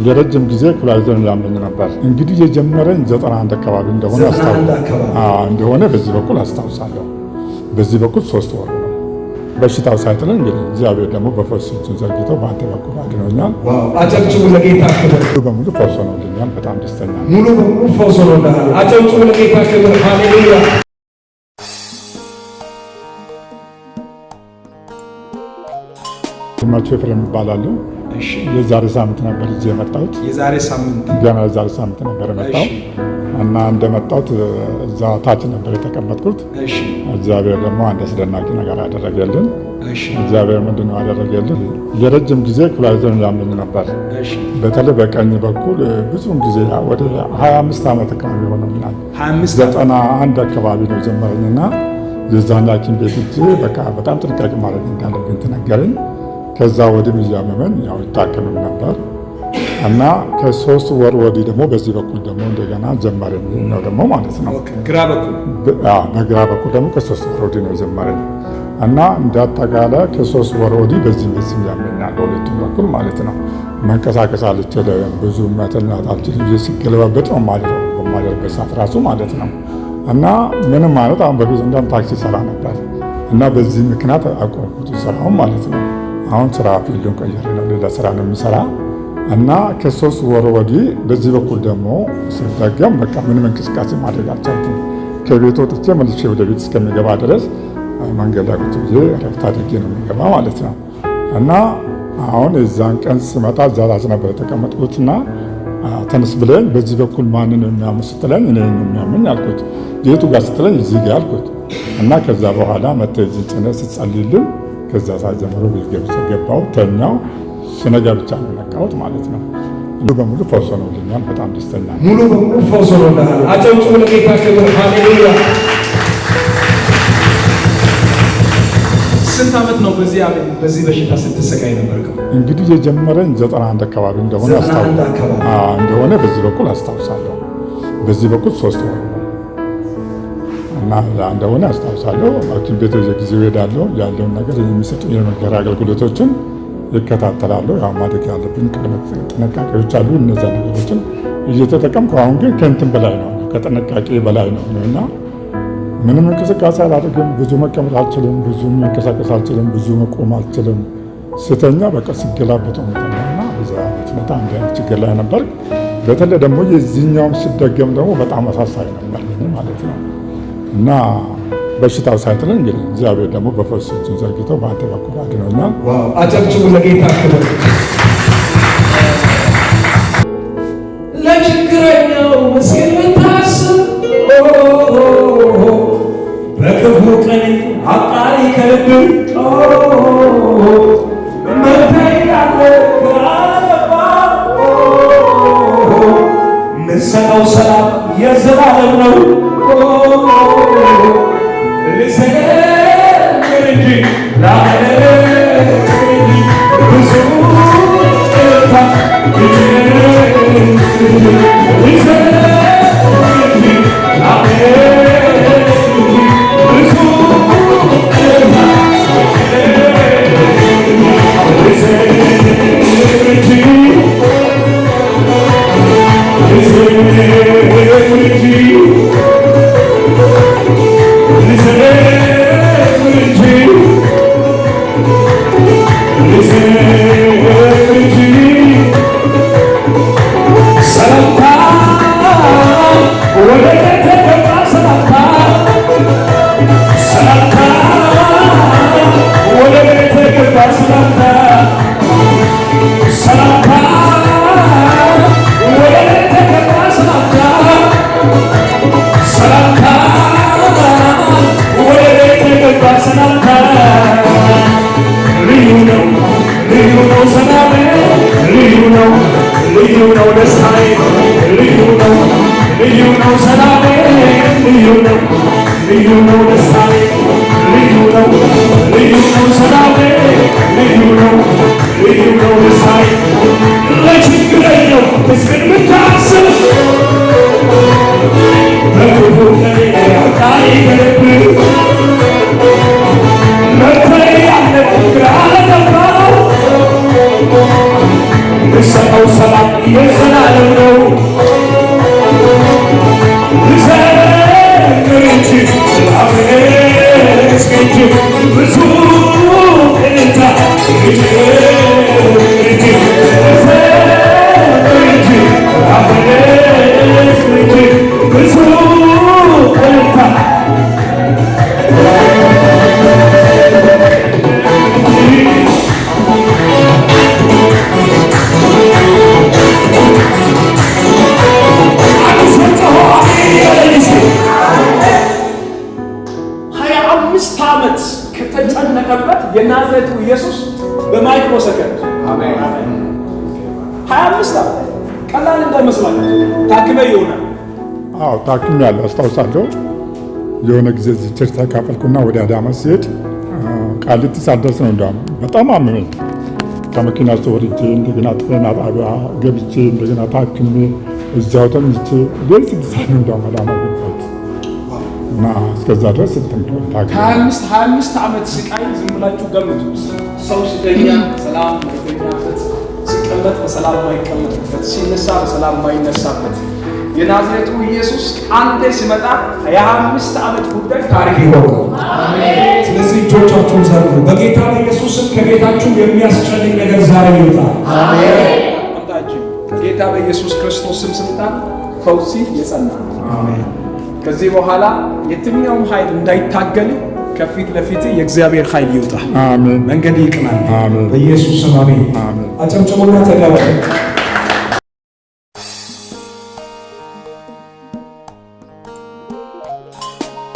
የረጅም ጊዜ ኩላሊትን ያመኝ ነበር። እንግዲህ የጀመረኝ 91 አካባቢ እንደሆነ በዚህ በኩል አስታውሳለሁ። በዚህ በኩል 3 ወር ነው በሽታው ሳይጥል እንግዲህ እግዚአብሔር ደግሞ በፈውስ እጁን ዘርግቶ በአንተ በኩል አድኖኛል። አጨብጭቡ ለጌታ ክብር። ሙሉ በሙሉ ፈውስ ሆኖልኛል። በጣም ደስተኛ ነኝ። ሙሉ በሙሉ ፈውስ ሆኖልኛል። አጨብጭቡ ለጌታ ክብር። ሃሌሉያ። ግርማቸው ኤፍሬም ይባላሉ። የዛሬ ሳምንት ነበር እዚህ የመጣሁት። የዛሬ ሳምንት ነበር የመጣው እና እንደመጣሁት እዛ ታች ነበር የተቀመጥኩት። እግዚአብሔር ደግሞ አንድ አስደናቂ ነገር አደረገልን። እግዚአብሔር ምንድነው ያደረገልን? የረጅም ጊዜ ኩላሊትን ያመኝ ነበር። በተለይ በቀኝ በኩል ብዙውን ጊዜ ወደ 25 ዓመት አካባቢ ሆኖኛል። 91 አካባቢ ነው ጀመረኝና የዛን ሐኪም ቤት ሂጄ በቃ በጣም ጥንቃቄ ማድረግ እንዳለብኝ ተነገረኝ። ከዛ ወዲህ እያመመን ያው ይታከምም ነበር እና ከ3 ወር ወዲህ ደግሞ በዚህ በኩል ደግሞ እንደገና ጀመረኝ ነው ደግሞ ማለት ነው። በግራ በኩል ደግሞ ከ3 ወር ወዲህ ነው ጀመረኝ እና እንዳጠቃላይ ከ3 ወር ወዲህ በዚህ ያመኛል በሁለቱም በኩል ማለት ነው። መንቀሳቀስ አልችልም፣ ብዙ መተኛት አልችልም። ሲገለባበጥ ነው ማለት ነው በማደርበት ሰዓት ራሱ ማለት ነው። እና ምንም ማለት አሁን በፊት እንደውም ታክሲ ሰራ ነበር እና በዚህ ምክንያት አቆምኩት ስራውን ማለት ነው። አሁን ስራ ፊልዱን ቀይሬ ነው ሌላ ስራ ነው የሚሰራ እና ከ3 ወር ወዲህ በዚህ በኩል ደግሞ ስደገም በቃ ምንም እንቅስቃሴ ማድረግ አልቻልኩም። ከቤት ወጥቼ መልሼ ወደ ቤት እስከሚገባ ድረስ መንገድ ላይ ቁጭ ብዬ እረፍት አድርጌ ነው የሚገባ ማለት ነው። እና አሁን የዛን ቀን ስመጣ እዛ ራስ ነበር የተቀመጥኩትና ተነስ ብለኝ በዚህ በኩል ማንን የሚያም ስትለኝ እኔ የሚያመኝ አልኩት። የቱ ጋር ስትለኝ እዚህ ጋር አልኩት። እና ከዛ በኋላ መተህ እዚህ ጭነህ ስትጸልይልን ከዛ ሰዓት ጀምሮ ቤት ገባሁ፣ ተኛው። ስነጋ ብቻ ነው ነቃሁት ማለት ነው። ሙሉ በሙሉ ፈውስ ሆኖልኛል። በጣም ደስተኛ ነኝ። ሙሉ በሙሉ ፈውስ ሆኖልኛል። አጨብጭቡ ለጌታ ክብር። ሃሌሉያ። ስንት ዓመት ነው በዚህ በሽታ ስትሰቃይ ነበርከው? እንግዲህ የጀመረኝ 91 አካባቢ እንደሆነ በዚህ በኩል አስታውሳለሁ። በዚህ በኩል 3 ወር እና እንደሆነ አስታውሳለሁ። ሐኪም ቤት ጊዜው እሄዳለሁ። ያለውን ነገር የሚሰጡ የመከራ አገልግሎቶችን ይከታተላለሁ። ያው ማድረግ ያለብኝ ጥንቃቄዎች አሉ። እነዛ ነገሮችን እየተጠቀምኩ አሁን ግን ከእንትን በላይ ነው፣ ከጥንቃቄ በላይ ነው እና ምንም እንቅስቃሴ አላደርግም። ብዙ መቀመጥ አልችልም፣ ብዙ መንቀሳቀስ አልችልም፣ ብዙ መቆም አልችልም። ስተኛ በቃ ሲገላበጥ ነው እና በዛ በጣም ችግር ላይ ነበር። በተለይ ደግሞ የዚህኛውም ሲደገም ደግሞ በጣም አሳሳቢ ነበር ማለት ነው እና በሽታው ሳይጥል እንግዲህ እግዚአብሔር ደግሞ በፈውስ እጁን ዘርግቶ በአንተ በኩል አድኖኛል። አጨብጭቡ ለጌታ ክብር። ለችግረኛው ምስኪን ብታስብ በክፉ ቀን አፍቃሪ ከልብ መፍትሄ ያለ ግራ ገባ ምሰጠው ሰላም የዘላለም ነው። ልዘምር እንጂ ብዙ ሰላም የዘላለም ነው። ልዘምር እንጂ ላመስግን እንጂ ብዙ እልልታ ልጨምር እንጂ ልዘምር እንጂ ላመስግን እንጂ ብዙ እልልታ 25 ዓመት ከተጨነቀበት የናዝሬቱ ኢየሱስ በማይክሮ ሰከንድ አሜን 25 ዓመት ቀላል እንዳይመስላችሁ ታክመ ይሆናል። አዎ ታክም ያለው አስታውሳለሁ። የሆነ ጊዜ እዚህ ቸርች ተካፈልኩና ወደ አዳማ ሲሄድ ቃሊቲ ሳደርስ ነው እንደውም በጣም አመመኝ። ከመኪና ወርጄ እንደገና ጤና ጣቢያ ገብቼ እንደገና ታክሜ እዛው ተኝቼ ለዚህ ሳን እንደውም አዳማ ገባሁት እና እስከዛ ድረስ ታክሜ 25 ዓመት ስቃይ ዝም ብላችሁ ገምቱት። ሰው ሲተኛ ሰላም ማይተኛበት፣ ሲቀመጥ በሰላም ማይቀመጥበት፣ ሲነሳ በሰላም ማይነሳበት የናዝሬቱ ኢየሱስ አንዴ ሲመጣ የ25 ዓመት ጉዳይ ታሪክ ይሆናል። አሜን። ስለዚህ እጆቻችሁን ዘርጉ። በጌታ በኢየሱስም ከቤታችሁ የሚያስጨንቅ ነገር ዛሬ ይወጣል። አሜን። አምጣችሁ ጌታ በኢየሱስ ክርስቶስ ስም ስልጣን ፈውሲ የጸና አሜን። ከዚህ በኋላ የትኛውም ኃይል እንዳይታገል ከፊት ለፊት የእግዚአብሔር ኃይል ይውጣ። አሜን። መንገድ ይቅናል። አሜን። በኢየሱስ ስም አሜን። አሜን። አጨብጭቡና ተቀበሉ።